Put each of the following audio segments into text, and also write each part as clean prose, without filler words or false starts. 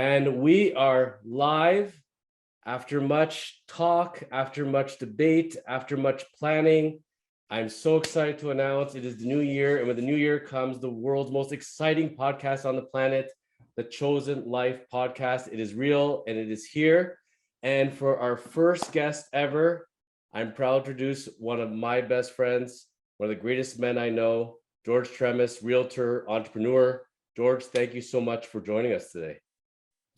And we are live after much talk, after much debate, after much planning. I'm so excited to announce it is the new year. And with the new year comes the world's most exciting podcast on the planet, the Chosen Life podcast. It is real and it is here. And for our first guest ever, I'm proud to introduce one of my best friends, one of the greatest men I know, George Tremis, realtor, entrepreneur. George, thank you so much for joining us today.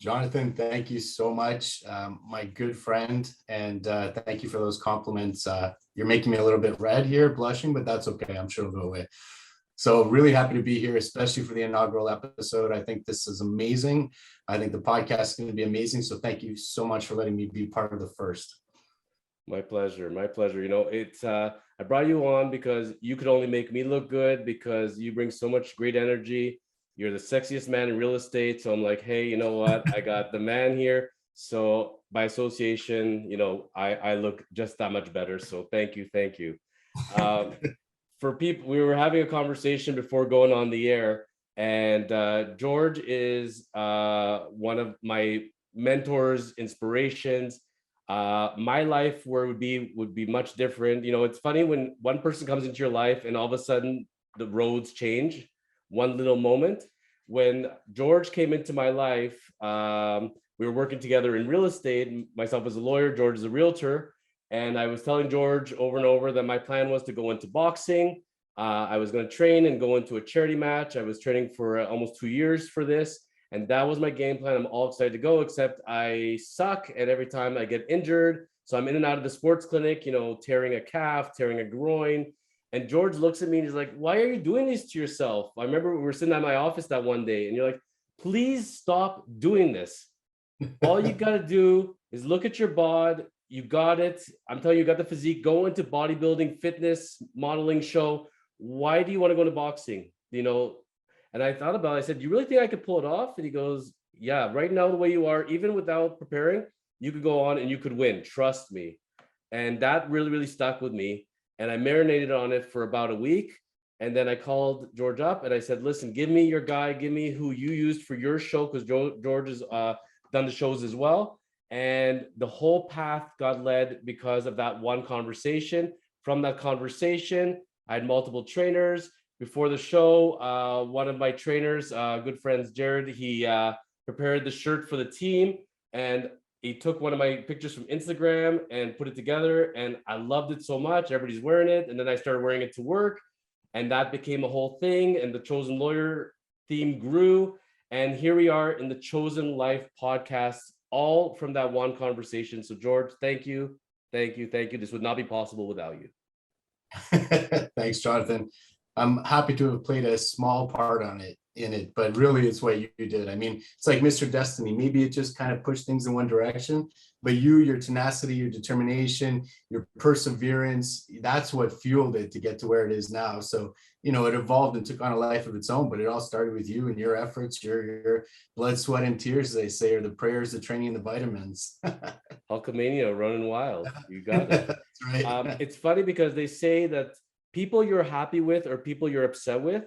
Jonathan, thank you so much, my good friend, and thank you for those compliments. You're making me a little bit red here, blushing, but that's okay. I'm sure it'll go away. So really happy to be here, especially for the inaugural episode. I think this is amazing. I think the podcast is going to be amazing. So thank you so much for letting me be part of the first. My pleasure. My pleasure. You know, I brought you on because you could only make me look good because you bring so much great energy. You're the sexiest man in real estate. So I'm like, hey, you know what? I got the man here. So by association, you know, I look just that much better. So thank you. Thank you. For people, we were having a conversation before going on the air, and George is one of my mentors, inspirations. My life where would be much different. You know, it's funny when one person comes into your life and all of a sudden the roads change. One little moment when George came into my life, we were working together in real estate, myself as a lawyer, George as a realtor. And I was telling George over and over that my plan was to go into boxing. I was going to train and go into a charity match. I was training for almost 2 years for this. And that was my game plan. I'm all excited to go, except I suck. And every time I get injured, so I'm in and out of the sports clinic, you know, tearing a calf, tearing a groin. And George looks at me and he's like, why are you doing this to yourself? I remember we were sitting at my office that one day and you're like, please stop doing this. All you got to do is look at your bod. You got it. I'm telling you, you got the physique. Go into bodybuilding, fitness, modeling show. Why do you want to go to boxing? You know, and I thought about it. I said, you really think I could pull it off? And he goes, yeah, right now, the way you are, even without preparing, you could go on and you could win. Trust me. And that really, really stuck with me. And I marinated on it for about a week. And then I called George up and I said, listen, give me your guy, give me who you used for your show, because George has done the shows as well. And the whole path got led because of that one conversation. From that conversation, I had multiple trainers. Before the show, one of my trainers, good friends, Jared, he prepared the shirt for the team. And he took one of my pictures from Instagram and put it together. And I loved it so much. Everybody's wearing it. And then I started wearing it to work. And that became a whole thing. And the Chosen Lawyer theme grew. And here we are in the Chosen Life podcast, all from that one conversation. So George, thank you. Thank you. Thank you. This would not be possible without you. Thanks, Jonathan. I'm happy to have played a small part in it, but really it's what you did. I mean, it's like Mr. Destiny. Maybe it just kind of pushed things in one direction, but your tenacity, your determination, your perseverance, that's what fueled it to get to where it is now. So, you know, it evolved and took on a life of its own, but it all started with you and your efforts, your blood, sweat, and tears, as they say, or the prayers, the training, and the vitamins. Hulkamania, running wild. You got it. That's right. It's funny because they say that people you're happy with or people you're upset with,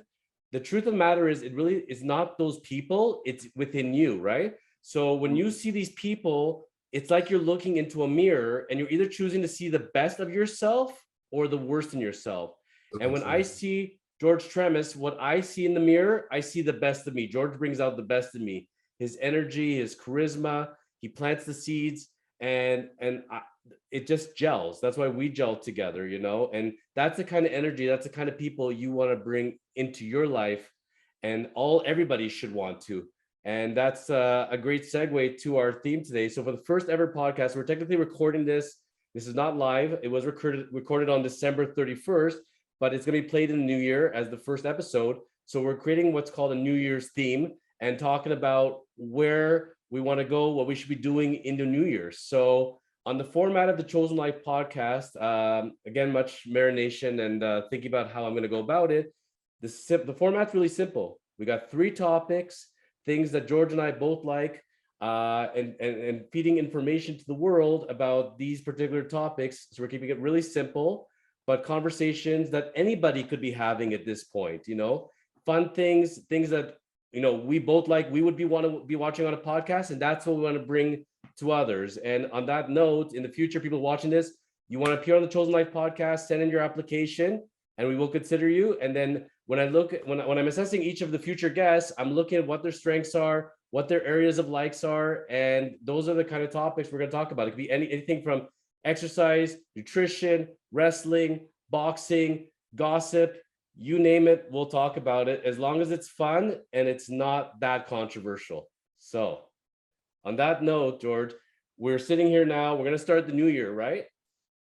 the truth of the matter is it really is not those people, it's within you, right? So when you see these people, it's like you're looking into a mirror and you're either choosing to see the best of yourself or the worst in yourself. And when I see George Tremis, what I see in the mirror, I see the best of me. George brings out the best in me, his energy, his charisma, he plants the seeds, and it just gels. That's why we gel together, you know, and that's the kind of energy, that's the kind of people you want to bring into your life, and everybody should want to. And that's a great segue to our theme today. So for the first ever podcast, we're technically recording this. This is not live. It was recorded on December 31st, but it's going to be played in the new year as the first episode. So we're creating what's called a New Year's theme and talking about where we want to go, what we should be doing in the New Year. So on the format of the Chosen Life podcast, again, much marination and thinking about how I'm going to go about it. The format's really simple. We got 3 topics, things that George and I both like, and feeding information to the world about these particular topics. So we're keeping it really simple, but conversations that anybody could be having at this point, you know, fun things that we both like, we would want to be watching on a podcast, and that's what we want to bring to others. And on that note, in the future, people watching this, you want to appear on the Chosen Life podcast, send in your application and we will consider you. And then when I'm assessing each of the future guests, I'm looking at what their strengths are, what their areas of likes are. And those are the kind of topics we're going to talk about. It could be anything from exercise, nutrition, wrestling, boxing, gossip, you name it, we'll talk about it, as long as it's fun and it's not that controversial. So on that note, George, we're sitting here now, we're going to start the new year, right?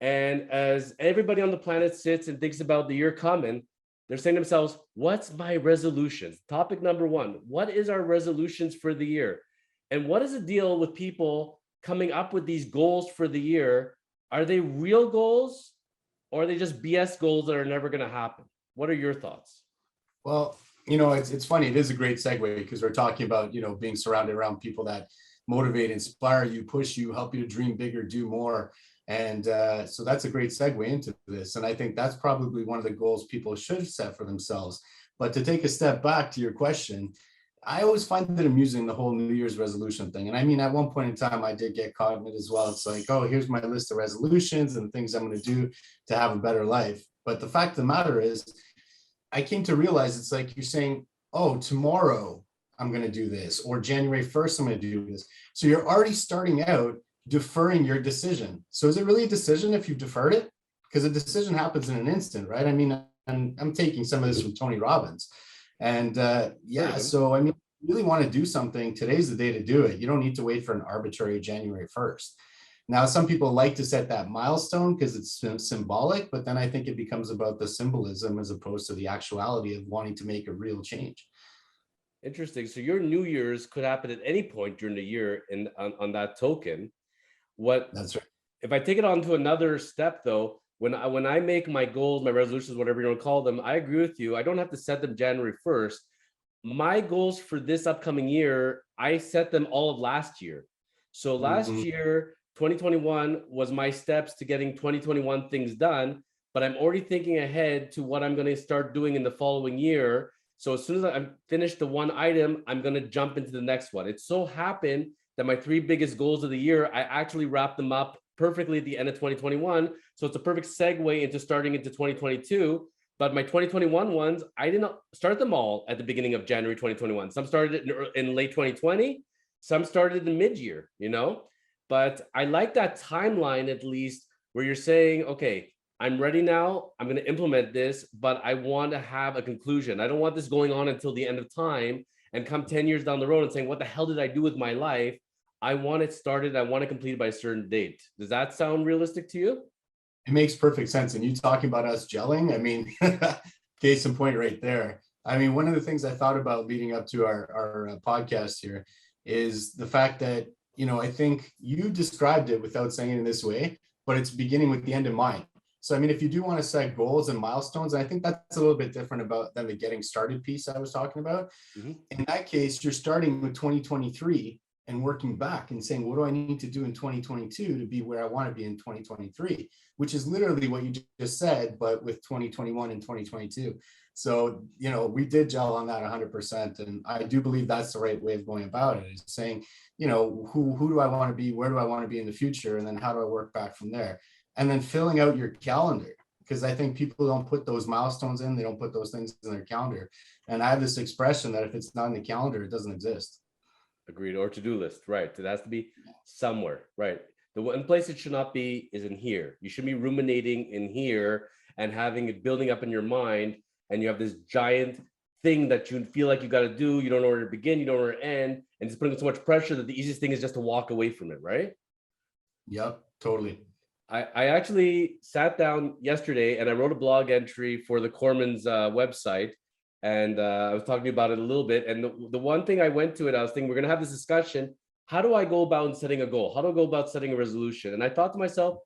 And as everybody on the planet sits and thinks about the year coming, they're saying to themselves, what's my resolutions? Topic number one, what is our resolutions for the year? And what is the deal with people coming up with these goals for the year? Are they real goals or are they just BS goals that are never going to happen? What are your thoughts? Well, it's funny. It is a great segue because we're talking about, being surrounded around people that motivate, inspire you, push you, help you to dream bigger, do more. And so that's a great segue into this. And I think that's probably one of the goals people should set for themselves. But to take a step back to your question, I always find it amusing, the whole New Year's resolution thing. And I mean, at one point in time, I did get caught in it as well. It's like, oh, here's my list of resolutions and things I'm going to do to have a better life. But the fact of the matter is, I came to realize it's like you're saying, oh, tomorrow I'm going to do this, or January 1st, I'm going to do this. So you're already starting out deferring your decision. So is it really a decision if you've deferred it? Because a decision happens in an instant, right? I mean, I'm taking some of this from Tony Robbins. And so I mean, you really want to do something, today's the day to do it. You don't need to wait for an arbitrary January 1st. Now, some people like to set that milestone because it's symbolic, but then I think it becomes about the symbolism as opposed to the actuality of wanting to make a real change. Interesting. So your New Year's could happen at any point during the year on that token. That's right. If I take it on to another step though, when I make my goals, my resolutions, whatever you want to call them, I agree with you. I don't have to set them January 1st. My goals for this upcoming year, I set them all of last year. So last year, 2021 was my steps to getting 2021 things done, but I'm already thinking ahead to what I'm going to start doing in the following year. So as soon as I finish the one item, I'm going to jump into the next one. It so happened that my three biggest goals of the year, I actually wrapped them up perfectly at the end of 2021. So it's a perfect segue into starting into 2022. But my 2021 ones, I didn't start them all at the beginning of January 2021. Some started in late 2020, some started in mid-year, But I like that timeline, at least, where you're saying, okay, I'm ready now, I'm going to implement this, but I want to have a conclusion. I don't want this going on until the end of time and come 10 years down the road and saying, what the hell did I do with my life? I want it started, I want to complete it by a certain date. Does that sound realistic to you? It makes perfect sense. And you talking about us gelling, I mean, case in point right there. I mean, one of the things I thought about leading up to our podcast here is the fact that, I think you described it without saying it in this way, but it's beginning with the end in mind. So, I mean, if you do want to set goals and milestones, I think that's a little bit different than the getting started piece I was talking about. In that case, you're starting with 2023 and working back and saying, what do I need to do in 2022 to be where I want to be in 2023, which is literally what you just said, but with 2021 and 2022. So, we did gel on that 100%. And I do believe that's the right way of going about it, is saying, who do I want to be? Where do I want to be in the future? And then how do I work back from there? And then filling out your calendar, because I think people don't put those milestones in, they don't put those things in their calendar. And I have this expression that if it's not in the calendar, it doesn't exist. Agreed. Or to-do list, right? It has to be somewhere, right? The one place it should not be is in here. You should be ruminating in here and having it building up in your mind. And you have this giant thing that you feel like you got to do. You don't know where to begin. You don't know where to end. And it's putting so much pressure that the easiest thing is just to walk away from it, right? Yep, totally. I actually sat down yesterday and I wrote a blog entry for the Kormans website. And I was talking about it a little bit. And the one thing I went to it, I was thinking, we're going to have this discussion. How do I go about setting a goal? How do I go about setting a resolution? And I thought to myself,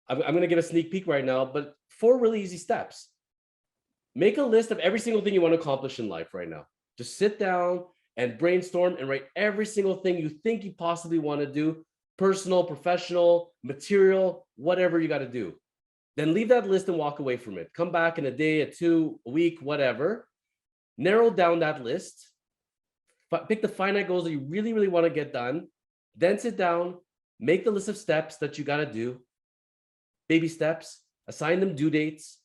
I'm going to give a sneak peek right now, but 4 really easy steps. Make a list of every single thing you want to accomplish in life right now. Just sit down and brainstorm and write every single thing you think you possibly want to do, personal, professional, material, whatever you got to do. Then leave that list and walk away from it. Come back in a day, a 2, a week, whatever. Narrow down that list, Pick the finite goals that you really, really want to get done. Then sit down, make the list of steps that you got to do, baby steps, assign them due dates,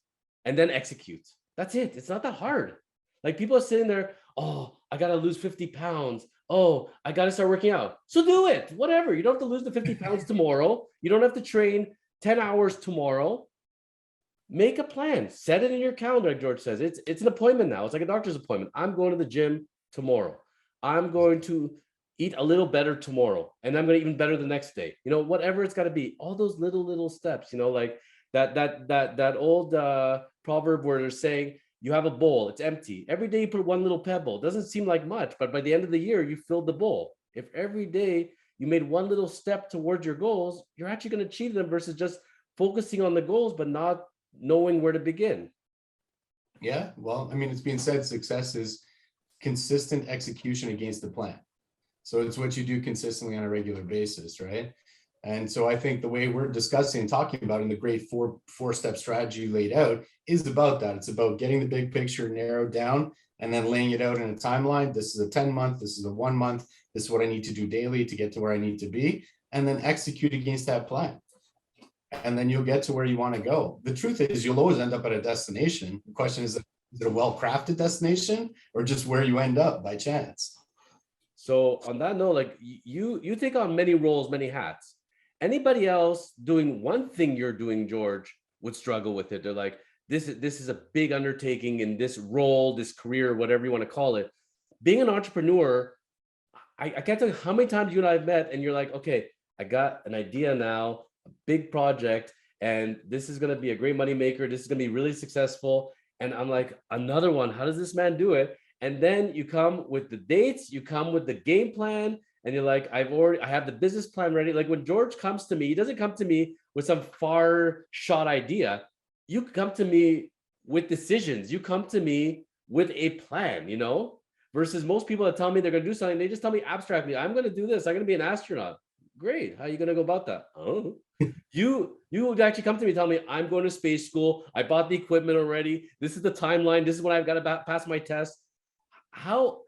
and then execute. That's it. It's not that hard. Like people are sitting there, oh, I got to lose 50 pounds. Oh, I got to start working out. So do it, whatever. You don't have to lose the 50 pounds tomorrow. You don't have to train 10 hours tomorrow. Make a plan, set it in your calendar. Like George says, it's an appointment now. It's like a doctor's appointment. I'm going to the gym tomorrow. I'm going to eat a little better tomorrow, and I'm going to eat even better the next day. You know, whatever it's got to be. All those little steps. You know, like that old proverb where they're saying you have a bowl, it's empty. Every day you put one little pebble. It doesn't seem like much, but by the end of the year you filled the bowl. If every day you made one little step towards your goals, you're actually going to achieve them versus just focusing on the goals but not knowing where to begin. Yeah, well, I mean, it's being said success is consistent execution against the plan. So it's what you do consistently on a regular basis, right? And so I think the way we're discussing and talking about in the great four-step strategy laid out is about that. It's about getting the big picture narrowed down and then laying it out in a timeline. This is a 10-month, this is a 1 month, this is what I need to do daily to get to where I need to be, and then execute against that plan. And then you'll get to where you want to go. The truth is you'll always end up at a destination. The question is it a well-crafted destination or just where you end up by chance? So on that note, like you take on many roles, many hats. Anybody else doing one thing you're doing, George, would struggle with it. They're like, this is a big undertaking in this role, this career, whatever you want to call it. Being an entrepreneur, I can't tell you how many times you and I have met and you're like, okay, I got an idea now, a big project, and this is going to be a great money maker. This is going to be really successful. And I'm like, another one. How does this man do it? And then you come with the dates, you come with the game plan, and you're like, I have the business plan ready. Like when George comes to me, he doesn't come to me with some far shot idea. You come to me with decisions. You come to me with a plan, you know, versus most people that tell me they're going to do something, they just tell me abstractly, I'm going to do this. I'm going to be an astronaut. Great. How are you going to go about that? Oh, you would actually come to me and tell me I'm going to space school. I bought the equipment already. This is the timeline. This is when I've got to pass my test. How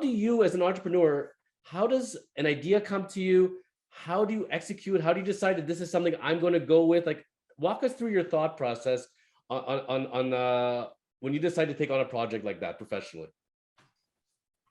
do you as an entrepreneur, how does an idea come to you? How do you execute? How do you decide that this is something I'm going to go with? Like walk us through your thought process on when you decide to take on a project like that professionally.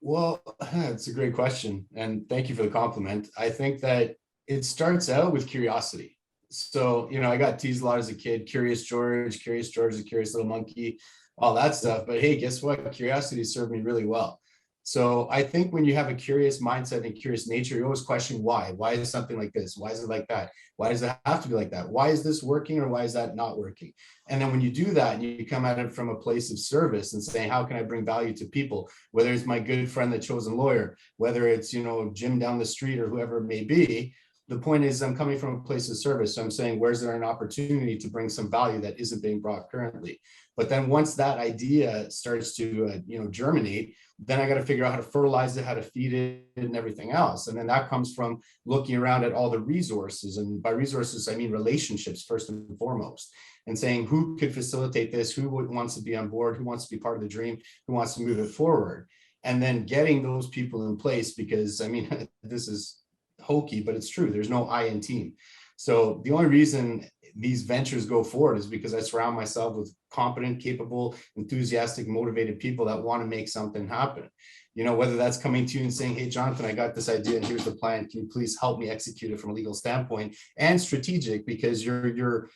Well, it's a great question. And thank you for the compliment. I think that it starts out with curiosity. So, you know, I got teased a lot as a kid, curious George, the curious little monkey, all that stuff. But hey, guess what? Curiosity served me really well. So I think when you have a curious mindset and curious nature, you always question why. Why is something like this? Why is it like that? Why does it have to be like that? Why is this working or why is that not working? And then when you do that and you come at it from a place of service and saying, how can I bring value to people? Whether it's my good friend, the chosen lawyer, whether it's, you know, Jim down the street or whoever it may be, the point is I'm coming from a place of service. So I'm saying, where's there an opportunity to bring some value that isn't being brought currently? But then once that idea starts to, germinate, then I got to figure out how to fertilize it, how to feed it and everything else. And then that comes from looking around at all the resources. And by resources, I mean relationships first and foremost, and saying who could facilitate this, who wants to be on board, who wants to be part of the dream, who wants to move it forward. And then getting those people in place, because I mean, this is hokey, but it's true. There's no I in team. So the only reason these ventures go forward is because I surround myself with competent, capable, enthusiastic, motivated people that want to make something happen. You know, whether that's coming to you and saying, hey, Jonathan, I got this idea and here's the plan. Can you please help me execute it from a legal standpoint and strategic, because your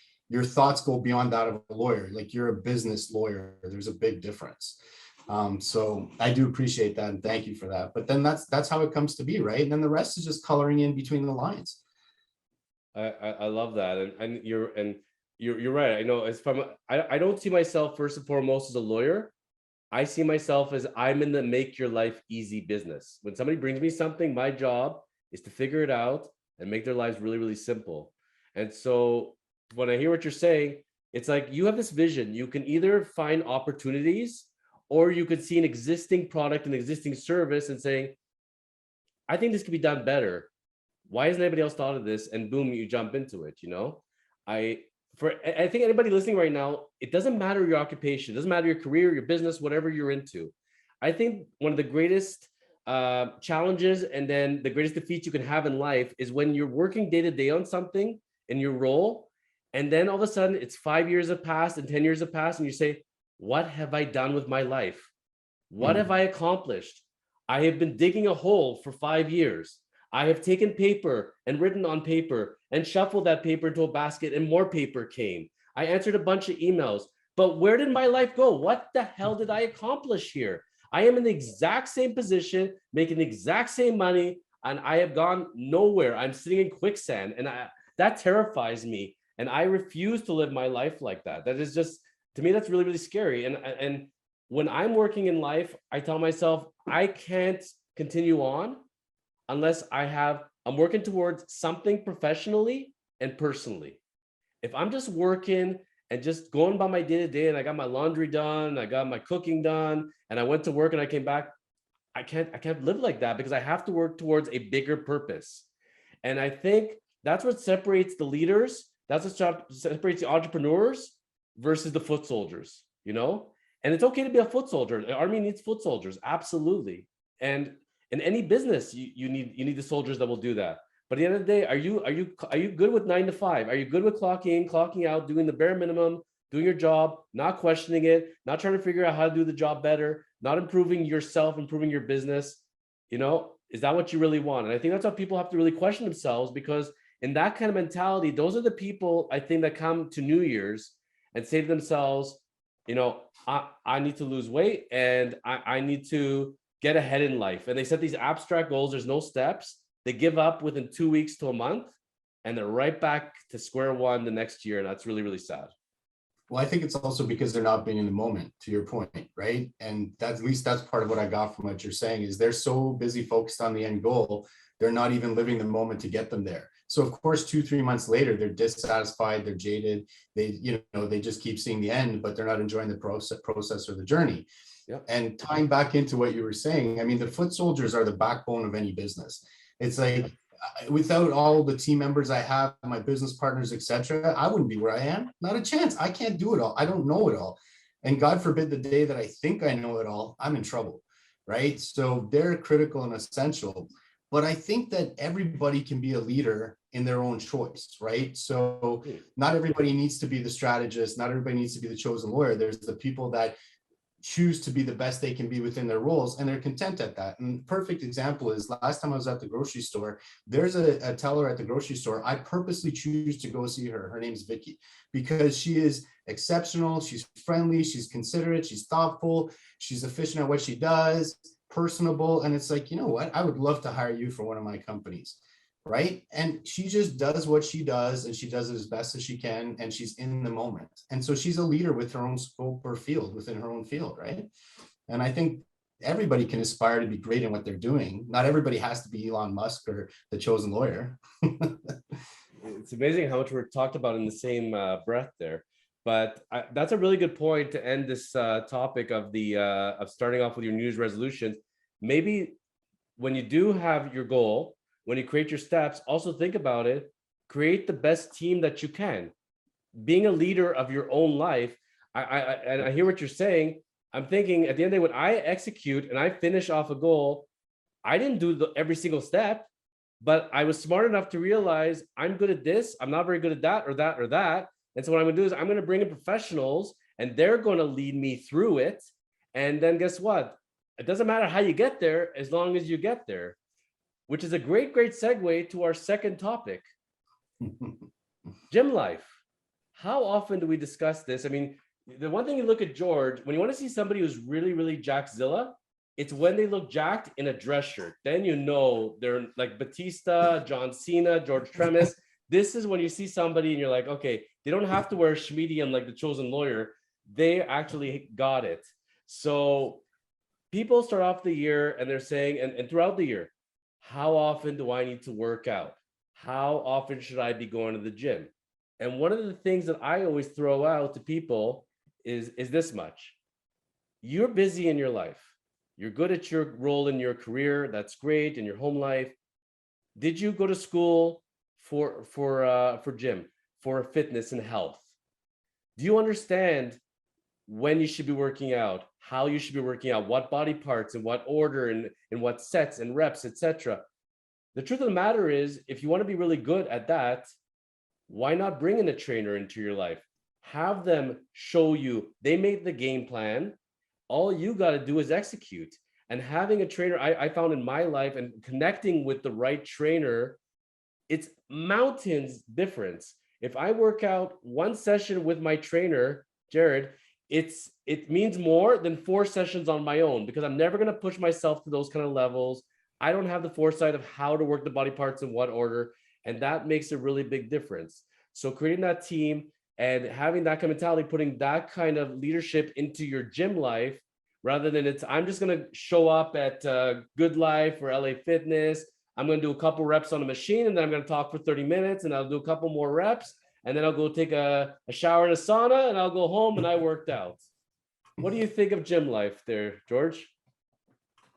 thoughts go beyond that of a lawyer. Like you're a business lawyer. There's a big difference. So I do appreciate that and thank you for that. But then that's how it comes to be, right? And then the rest is just coloring in between the lines. I love that, and you're right. I know I don't see myself first and foremost as a lawyer. I see myself as I'm in the make your life easy business. When somebody brings me something, my job is to figure it out and make their lives really, really simple. And so when I hear what you're saying, it's like you have this vision. You can either find opportunities or you could see an existing product, an existing service and saying, I think this could be done better. Why hasn't anybody else thought of this? And boom, you jump into it, you know? I think anybody listening right now, it doesn't matter your occupation, it doesn't matter your career, your business, whatever you're into. I think one of the greatest challenges and then the greatest defeats you can have in life is when you're working day to day on something in your role, and then all of a sudden it's 5 years have passed and 10 years have passed, and you say, what have I done with my life? What have I accomplished? I have been digging a hole for 5 years. I have taken paper and written on paper and shuffled that paper into a basket, and more paper came. I answered a bunch of emails, but where did my life go? What the hell did I accomplish here? I am in the exact same position, making the exact same money, and I have gone nowhere. I'm sitting in quicksand, and that terrifies me. And I refuse to live my life like that. That is just, to me, that's really, really scary. And when I'm working in life, I tell myself, I can't continue on unless I'm working towards something professionally and personally. If I'm just working and just going by my day to day, and I got my laundry done, I got my cooking done, and I went to work and I came back, I can't live like that, because I have to work towards a bigger purpose. And I think that's what separates the leaders. That's what separates the entrepreneurs versus the foot soldiers, you know? And it's okay to be a foot soldier. The army needs foot soldiers, absolutely. And in any business, you need the soldiers that will do that. But at the end of the day, are you good with 9 to 5? Are you good with clocking in, clocking out, doing the bare minimum, doing your job, not questioning it, not trying to figure out how to do the job better, not improving yourself, improving your business? You know, is that what you really want? And I think that's how people have to really question themselves, because in that kind of mentality, those are the people, I think, that come to New Year's and say to themselves, you know, I need to lose weight, and I need to get ahead in life. And they set these abstract goals. There's no steps. They give up within 2 weeks to a month, and they're right back to square one the next year. And that's really, really sad. Well, I think it's also because they're not being in the moment, to your point, right? And that's, at least that's part of what I got from what you're saying, is they're so busy focused on the end goal, they're not even living the moment to get them there. So of course, 2-3 months later, they're dissatisfied, they're jaded, they just keep seeing the end, but they're not enjoying the process or the journey. Yep. And tying back into what you were saying, I mean, the foot soldiers are the backbone of any business. It's like, without all the team members I have, my business partners, etc., I wouldn't be where I am. Not a chance. I can't do it all. I don't know it all. And God forbid the day that I think I know it all, I'm in trouble, right? So they're critical and essential. But I think that everybody can be a leader in their own choice, right? So not everybody needs to be the strategist. Not everybody needs to be the chosen lawyer. There's the people that choose to be the best they can be within their roles, and they're content at that. And perfect example is, last time I was at the grocery store, there's a teller at the grocery store. I purposely choose to go see her. Her name's Vicky, because she is exceptional. She's friendly, she's considerate, she's thoughtful, she's efficient at what she does, personable. And it's like, you know what? I would love to hire you for one of my companies. Right. And she just does what she does, and she does it as best as she can, and she's in the moment. And so she's a leader with her own scope or field, within her own field. Right. And I think everybody can aspire to be great in what they're doing. Not everybody has to be Elon Musk or the chosen lawyer. It's amazing how much we're talked about in the same breath there. But that's a really good point to end this topic of of starting off with your New Year's resolutions. Maybe when you do have your goal, when you create your steps, also think about it, create the best team that you can. Being a leader of your own life, I hear what you're saying. I'm thinking, at the end of the day, when I execute and I finish off a goal, I didn't do every single step, but I was smart enough to realize I'm good at this, I'm not very good at that or that or that. And so what I'm gonna do is I'm gonna bring in professionals, and they're gonna lead me through it. And then guess what? It doesn't matter how you get there, as long as you get there. Which is a great segue to our second topic, gym life. How often do we discuss this? I mean, the one thing you look at George, when you want to see somebody who's really, really jackzilla, it's when they look jacked in a dress shirt. Then you know they're like Batista, John Cena, George Tremis. This is when you see somebody and you're like, okay, they don't have to wear schmedium like the chosen lawyer. They actually got it. So people start off the year and they're saying, and throughout the year, how often do I need to work out? How often should I be going to the gym? And one of the things that I always throw out to people is this much. You're busy in your life. You're good at your role in your career. That's great. In your home life. Did you go to school for gym, for fitness and health? Do you understand when you should be working out, how you should be working out, what body parts in what order and in what sets and reps, etc. The truth of the matter is, if you want to be really good at that, why not bring in a trainer into your life? Have them show you, they made the game plan. All you got to do is execute. And having a trainer, I found in my life, and connecting with the right trainer, it's mountains difference. If I work out one session with my trainer, Jared, it means more than 4 sessions on my own, because I'm never going to push myself to those kind of levels. I don't have the foresight of how to work the body parts in what order. And that makes a really big difference. So creating that team and having that kind of mentality, putting that kind of leadership into your gym life, rather than I'm just going to show up at Good Life or LA Fitness. I'm going to do a couple reps on the machine, and then I'm going to talk for 30 minutes, and I'll do a couple more reps, and then I'll go take a shower in a sauna, and I'll go home and I worked out. What do you think of gym life there, George?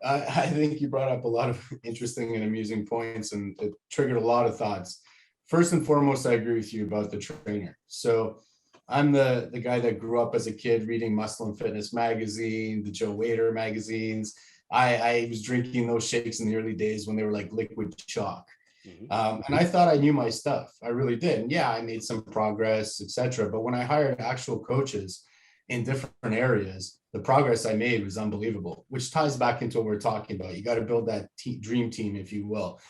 I think you brought up a lot of interesting and amusing points, and it triggered a lot of thoughts. First and foremost, I agree with you about the trainer. So I'm the guy that grew up as a kid reading Muscle and Fitness magazine, the Joe Wader magazines. I was drinking those shakes in the early days when they were like liquid chalk. And I thought I knew my stuff. I really did. And yeah, I made some progress, etc. But when I hired actual coaches in different areas, the progress I made was unbelievable, which ties back into what we're talking about. You got to build that dream team, if you will.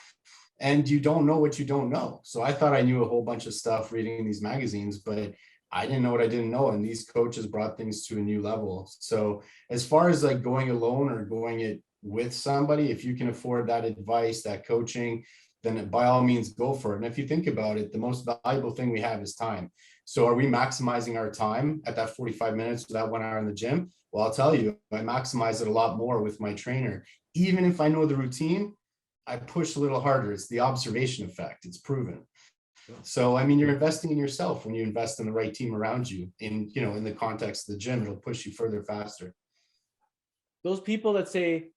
And you don't know what you don't know. So I thought I knew a whole bunch of stuff reading these magazines, but I didn't know what I didn't know. And these coaches brought things to a new level. So as far as like going alone or going it with somebody, if you can afford that advice, that coaching, then by all means go for it. And if you think about it, the most valuable thing we have is time. So are we maximizing our time at that 45 minutes or that 1 hour in the gym? Well, I'll tell you, I maximize it a lot more with my trainer. Even if I know the routine, I push a little harder. It's the observation effect. It's proven. So, I mean, you're investing in yourself when you invest in the right team around you in the context of the gym, it'll push you further faster. Those people that say,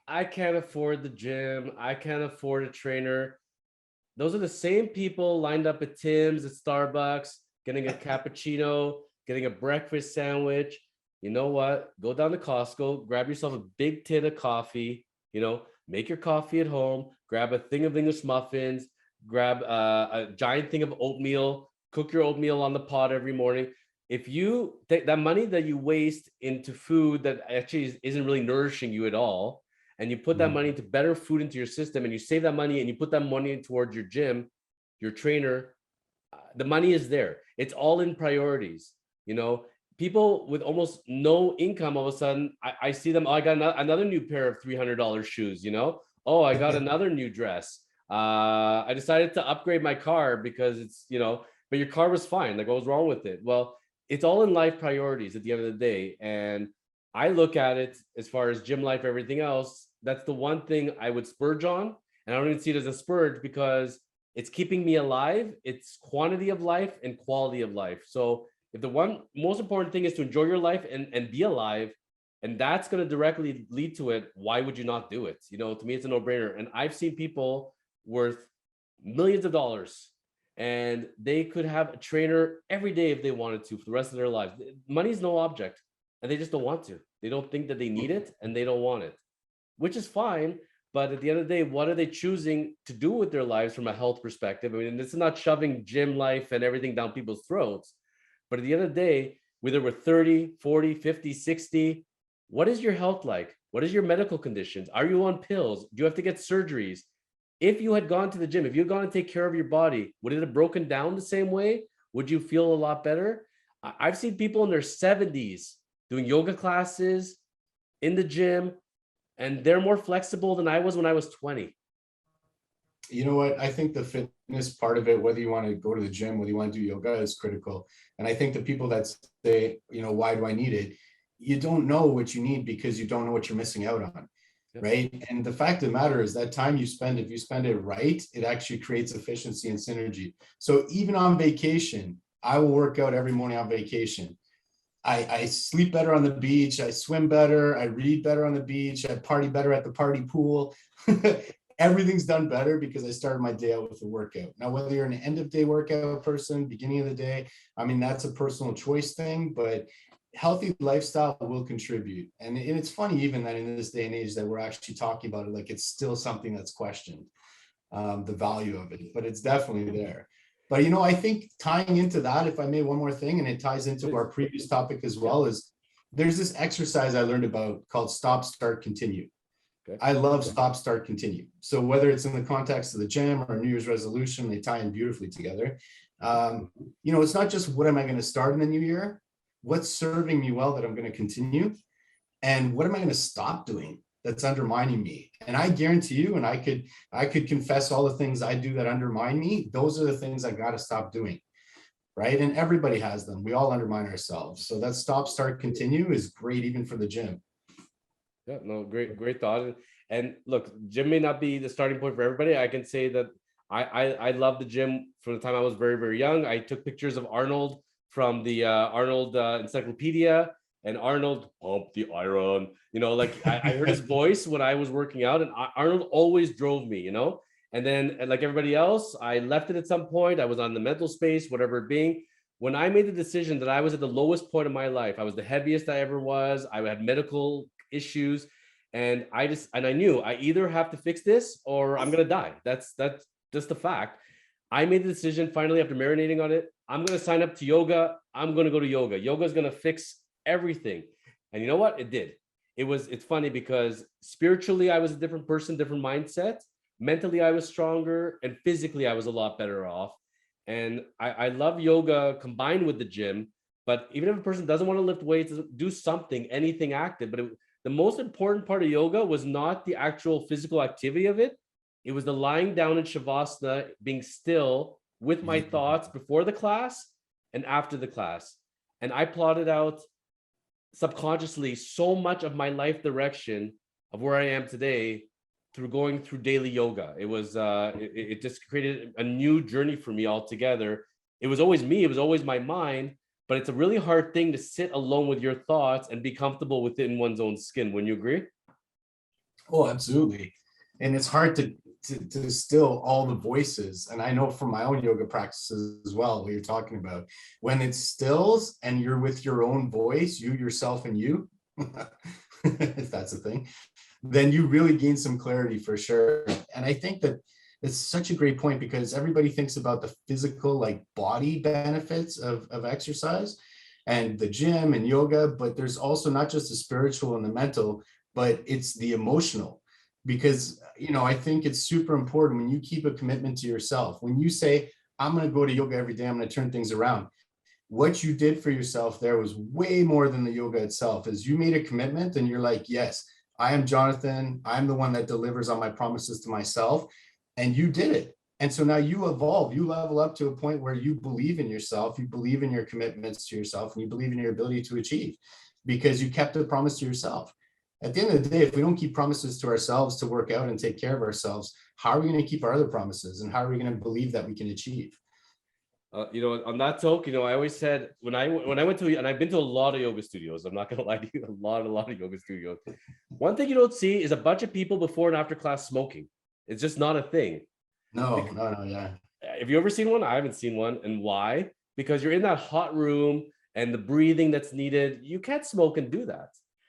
I can't afford the gym, I can't afford a trainer, those are the same people lined up at Tim's, at Starbucks, getting a cappuccino, getting a breakfast sandwich. You know what? Go down to Costco, grab yourself a big tin of coffee, make your coffee at home, grab a thing of English muffins, grab a giant thing of oatmeal, cook your oatmeal on the pot every morning. If you take that money that you waste into food that actually isn't really nourishing you at all, and you put that money into better food into your system, and you save that money and you put that money towards your gym, your trainer, the money is there. It's all in priorities. People with almost no income, all of a sudden, I see them, I got another new pair of $300 shoes, oh, I got another new dress. I decided to upgrade my car because it's, but your car was fine. Like, what was wrong with it? Well, it's all in life priorities at the end of the day. And I look at it as far as gym life, everything else, that's the one thing I would spurge on. And I don't even see it as a spurge because it's keeping me alive. It's quantity of life and quality of life. So if the one most important thing is to enjoy your life and be alive, and that's going to directly lead to it, why would you not do it? To me, it's a no-brainer. And I've seen people worth millions of dollars, and they could have a trainer every day if they wanted to for the rest of their lives. Money is no object, and they just don't want to. They don't think that they need it, and they don't want it, which is fine. But at the end of the day, what are they choosing to do with their lives from a health perspective? I mean, this is not shoving gym life and everything down people's throats. But at the end of the day, whether we're 30, 40, 50, 60, what is your health like? What is your medical conditions? Are you on pills? Do you have to get surgeries? If you had gone to the gym, if you had gone to take care of your body, would it have broken down the same way? Would you feel a lot better? I've seen people in their 70s doing yoga classes in the gym, and they're more flexible than I was when I was 20. You know what? I think the fitness part of it, whether you want to go to the gym, whether you want to do yoga, is critical. And I think the people that say, why do I need it? You don't know what you need because you don't know what you're missing out on. Yep. Right. And the fact of the matter is that time you spend, if you spend it right, it actually creates efficiency and synergy. So even on vacation, I will work out every morning on vacation. I sleep better on the beach. I swim better. I read better on the beach. I party better at the party pool. Everything's done better because I started my day out with a workout. Now, whether you're an end of day workout person, beginning of the day, I mean, that's a personal choice thing, but healthy lifestyle will contribute. And it's funny even that in this day and age that we're actually talking about it, like it's still something that's questioned, the value of it, but it's definitely there. But, you know, I think tying into that, if I may, one more thing, and it ties into Please. our previous topic as well, is there's this exercise I learned about called stop, start, continue. Okay. I love stop, start, continue. So whether it's in the context of the gym or New Year's resolution, they tie in beautifully together. You know, it's not just what am I going to start in the new year? What's serving me well that I'm going to continue? And what am I going to stop doing that's undermining me? And I guarantee you, and I could confess all the things I do that undermine me. Those are the things I got to stop doing. Right. And everybody has them. We all undermine ourselves. So that stop, start, continue is great, even for the gym. Yeah, no, great thought. And look, gym may not be the starting point for everybody. I can say that I love the gym from the time I was very, very young. I took pictures of Arnold from the Arnold encyclopedia, and Arnold pump the iron. You know, like I heard his voice when I was working out, and Arnold always drove me, you know. And then, like everybody else, I left it at some point. I was on the mental space, whatever it being. When I made the decision that I was at the lowest point of my life, I was the heaviest I ever was. I had medical issues, and I knew I either have to fix this or I'm gonna die. That's just the fact. I made the decision finally after marinating on it. I'm gonna sign up to yoga. I'm gonna go to yoga. Yoga is gonna fix everything. And you know what? It did. It's funny because spiritually I was a different person, different mindset. Mentally I was stronger, and physically I was a lot better off. And I love yoga combined with the gym. But even if a person doesn't want to lift weights, do something, anything active. But the most important part of yoga was not the actual physical activity of it. It was the lying down in shavasana, being still with my thoughts before the class and after the class. And I plotted out subconsciously so much of my life direction of where I am today through going through daily yoga. It was it just created a new journey for me altogether. It was always me, it was always my mind, but it's a really hard thing to sit alone with your thoughts and be comfortable within one's own skin. Wouldn't you agree? Oh, absolutely. And it's hard to still all the voices. And I know from my own yoga practices as well, what you're talking about, when it stills and you're with your own voice, you, yourself, and you, if that's a thing, then you really gain some clarity for sure. And I think that it's such a great point because everybody thinks about the physical, like body benefits of exercise and the gym and yoga, but there's also not just the spiritual and the mental, but it's the emotional. Because, you know, I think it's super important when you keep a commitment to yourself. When you say, I'm going to go to yoga every day, I'm going to turn things around. What you did for yourself there was way more than the yoga itself. As you made a commitment and you're like, yes, I am Jonathan. I'm the one that delivers on my promises to myself. And you did it. And so now you evolve, you level up to a point where you believe in yourself, you believe in your commitments to yourself, and you believe in your ability to achieve because you kept a promise to yourself. At the end of the day, if we don't keep promises to ourselves to work out and take care of ourselves, how are we going to keep our other promises? And how are we going to believe that we can achieve? You know, on that talk, you know, I always said when I went to, and I've been to a lot of yoga studios. I'm not gonna lie to you, a lot of yoga studios. One thing you don't see is a bunch of people before and after class smoking. It's just not a thing. No, yeah. Have you ever seen one? I haven't seen one. And why? Because you're in that hot room and the breathing that's needed. You can't smoke and do that.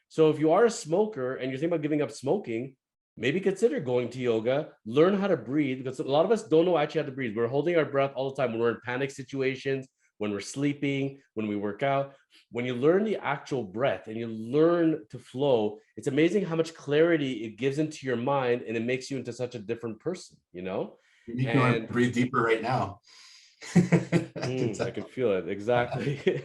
So if you are a smoker and you're thinking about giving up smoking, maybe consider going to yoga, learn how to breathe, because a lot of us don't know actually how to breathe. We're holding our breath all the time when we're in panic situations, when we're sleeping, when we work out. When you learn the actual breath and you learn to flow, it's amazing how much clarity it gives into your mind, and it makes you into such a different person, you know? You make me want to breathe deeper right now. I can feel it. Exactly.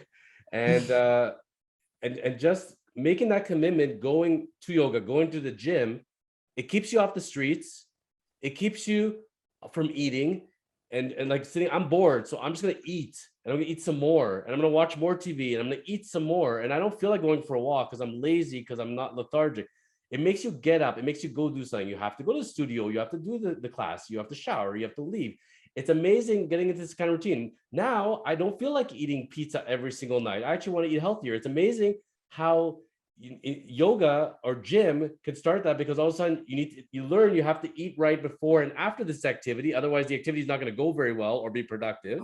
and just making that commitment, going to yoga, going to the gym, it keeps you off the streets. It keeps you from eating and like sitting, I'm bored. So I'm just going to eat, and I'm going to eat some more, and I'm going to watch more TV, and I'm going to eat some more. And I don't feel like going for a walk because I'm lazy, because I'm not lethargic. It makes you get up. It makes you go do something. You have to go to the studio. You have to do the class. You have to shower. You have to leave. It's amazing getting into this kind of routine. Now, I don't feel like eating pizza every single night. I actually want to eat healthier. It's amazing how yoga or gym can start that, because all of a sudden you learn you have to eat right before and after this activity. Otherwise, the activity is not going to go very well or be productive.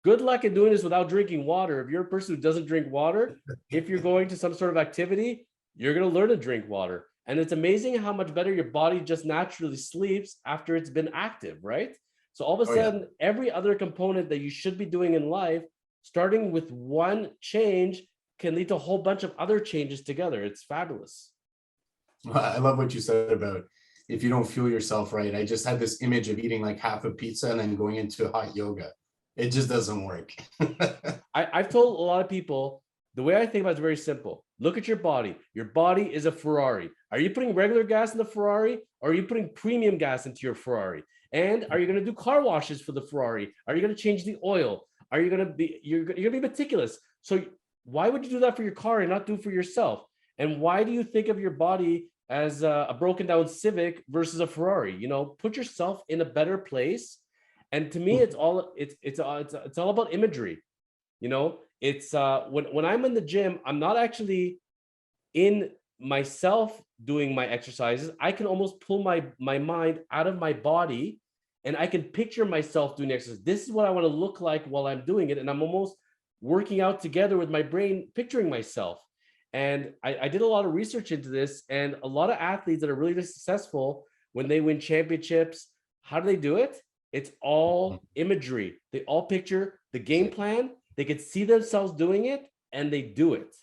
Good luck at doing this without drinking water. If you're a person who doesn't drink water, if you're going to some sort of activity, you're going to learn to drink water. And it's amazing how much better your body just naturally sleeps after it's been active, right? So all of a sudden, every other component that you should be doing in life, starting with one change, can lead to a whole bunch of other changes together. It's fabulous. I love what you said about if you don't fuel yourself right. I just had this image of eating like half a pizza and then going into hot yoga. It just doesn't work. I've told a lot of people, the way I think about it is very simple. Look at your body. Your body is a Ferrari. Are you putting regular gas in the Ferrari, or are you putting premium gas into your Ferrari? And are you going to do car washes for the Ferrari? Are you going to change the oil? Are you going to be, you're going to be meticulous. So why would you do that for your car and not do for yourself? And why do you think of your body as a broken down Civic versus a Ferrari? You know, put yourself in a better place. And to me, it's all about imagery. You know, it's when I'm in the gym, I'm not actually in myself doing my exercises. I can almost pull my mind out of my body, and I can picture myself doing exercise. This is what I want to look like while I'm doing it, and I'm almost working out together with my brain, picturing myself. And I did a lot of research into this, and a lot of athletes that are really successful, when they win championships, how do they do it? It's all imagery. They all picture the game plan. They could see themselves doing it, and they do it.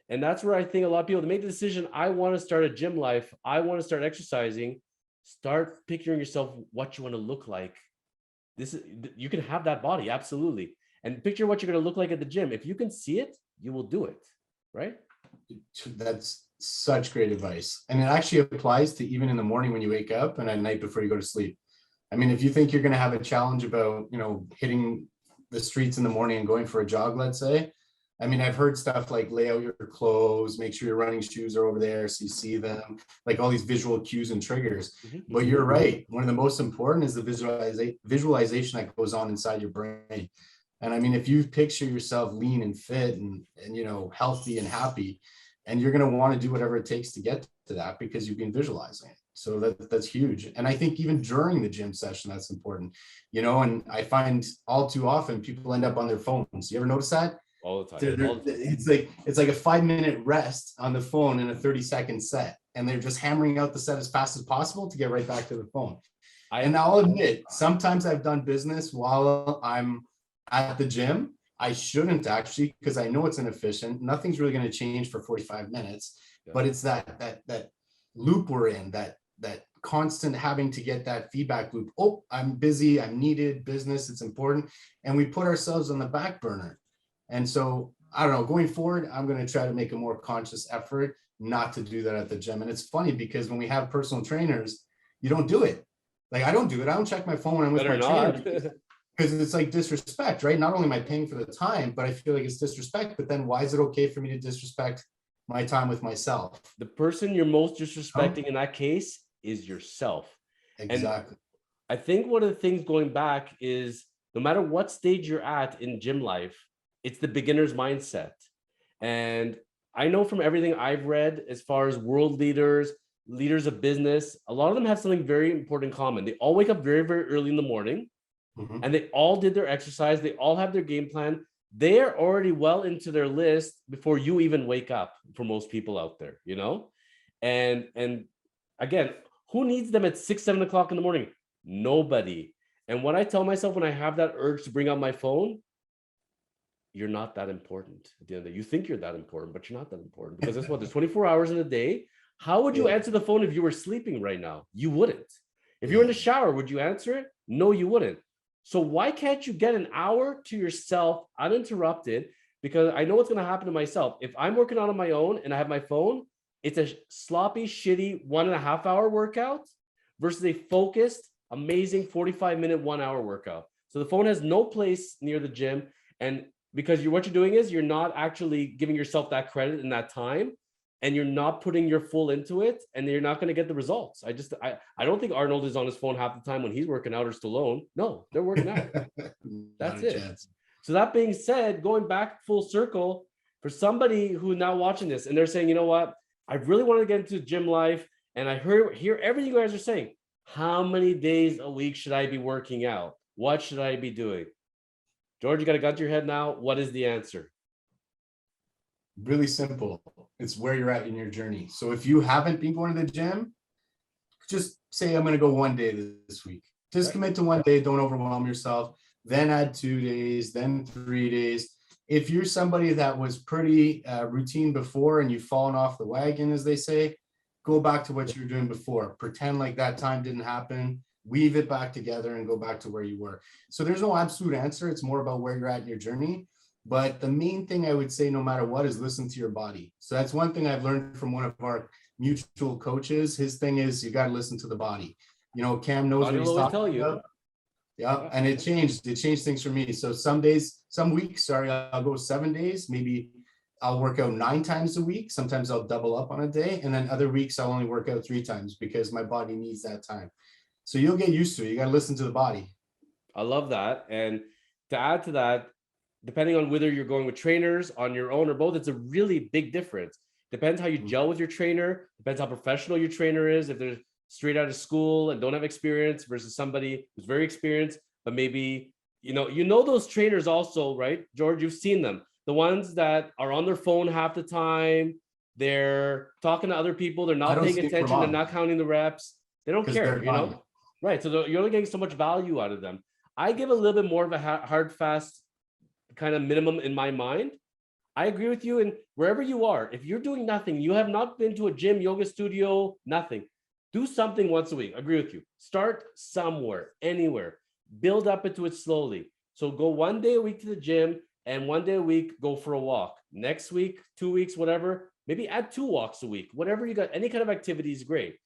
And that's where I think a lot of people, to make the decision, I want to start a gym life, I want to start exercising, start picturing yourself what you want to look like. You can have that body, absolutely. And picture what you're going to look like at the gym. If you can see it, you will do it, right? That's such great advice. And it actually applies to even in the morning when you wake up and at night before you go to sleep. I mean, if you think you're going to have a challenge about, hitting the streets in the morning and going for a jog, let's say, I mean, I've heard stuff like lay out your clothes, make sure your running shoes are over there so you see them, like all these visual cues and triggers. But you're right. One of the most important is the visualization that goes on inside your brain. And I mean, if you picture yourself lean and fit and healthy and happy, and you're going to want to do whatever it takes to get to that because you've been visualizing it. So that's huge. And I think even during the gym session, that's important, and I find all too often people end up on their phones. You ever notice that? All the time. It's like a 5-minute rest on the phone in a 30-second set. And they're just hammering out the set as fast as possible to get right back to the phone. And I'll admit, sometimes I've done business while I'm at the gym. I shouldn't actually, because I know it's inefficient. Nothing's really going to change for 45 minutes, but it's that loop we're in, that constant having to get that feedback loop. Oh, I'm busy, I'm needed, business, it's important. And we put ourselves on the back burner. And so, I don't know, going forward, I'm going to try to make a more conscious effort not to do that at the gym. And it's funny because when we have personal trainers, you don't do it. Like, I don't do it. I don't check my phone when I'm with my trainer. Because it's like disrespect, right? Not only am I paying for the time, but I feel like it's disrespect. But then why is it okay for me to disrespect my time with myself? The person you're most disrespecting in that case is yourself. Exactly. And I think one of the things going back is, no matter what stage you're at in gym life, it's the beginner's mindset. And I know from everything I've read, as far as world leaders of business, a lot of them have something very important in common. They all wake up very, very early in the morning. And they all did their exercise. They all have their game plan. They're already well into their list before you even wake up, for most people out there, And again, who needs them at 6, 7 o'clock in the morning? Nobody. And what I tell myself when I have that urge to bring out my phone, you're not that important at the end of the day. You think you're that important, but you're not that important, because that's what, there's 24 hours in a day. How would you answer the phone if you were sleeping right now? You wouldn't. If you were in the shower, would you answer it? No, you wouldn't. So why can't you get an hour to yourself uninterrupted? Because I know what's going to happen to myself. If I'm working out on my own and I have my phone, it's a sloppy, shitty 1.5 hour workout versus a focused, amazing 45-minute, 1 hour workout. So the phone has no place near the gym. And because what you're doing is you're not actually giving yourself that credit in that time, and you're not putting your full into it, and you're not going to get the results. I don't think Arnold is on his phone half the time when he's working out, or Stallone. No, they're working out. That's it. Chance. So that being said, going back full circle, for somebody who now watching this and they're saying, you know what, I really want to get into gym life, and I hear everything you guys are saying. How many days a week should I be working out? What should I be doing? George, you got a gun to your head now. What is the answer? Really simple. It's where you're at in your journey. So if you haven't been going to the gym, just say, I'm going to go one day this week. Just commit to one day. Don't overwhelm yourself. Then add 2 days, then 3 days. If you're somebody that was pretty routine before and you've fallen off the wagon, as they say, go back to what you were doing before. Pretend like that time didn't happen. Weave it back together and go back to where you were. So there's no absolute answer. It's more about where you're at in your journey. But the main thing I would say, no matter what, is listen to your body. So that's one thing I've learned from one of our mutual coaches. His thing is you got to listen to the body. You know, Cam knows what he's talking about. Yeah, and it changed things for me. So some weeks, I'll go 7 days. Maybe I'll work out 9 times a week. Sometimes I'll double up on a day. And then other weeks I'll only work out 3 times because my body needs that time. So you'll get used to it. You got to listen to the body. I love that. And to add to that, depending on whether you're going with trainers on your own or both, it's a really big difference. Depends how you gel with your trainer. Depends how professional your trainer is. If they're straight out of school and don't have experience versus somebody who's very experienced, but maybe, you know those trainers also, right, George? You've seen them. The ones that are on their phone half the time. They're talking to other people. They're not paying attention. They're not counting the reps. They don't care, you know? Right. So you're only getting so much value out of them. I give a little bit more of a hard, fast kind of minimum in my mind. I agree with you. And wherever you are, if you're doing nothing, you have not been to a gym, yoga studio, nothing, do something once a week. I agree with you. Start somewhere, anywhere, build up into it slowly. So go 1 day a week to the gym and 1 day a week, go for a walk. Next week, 2 weeks, whatever, maybe add 2 walks a week, whatever you got. Any kind of activity is great.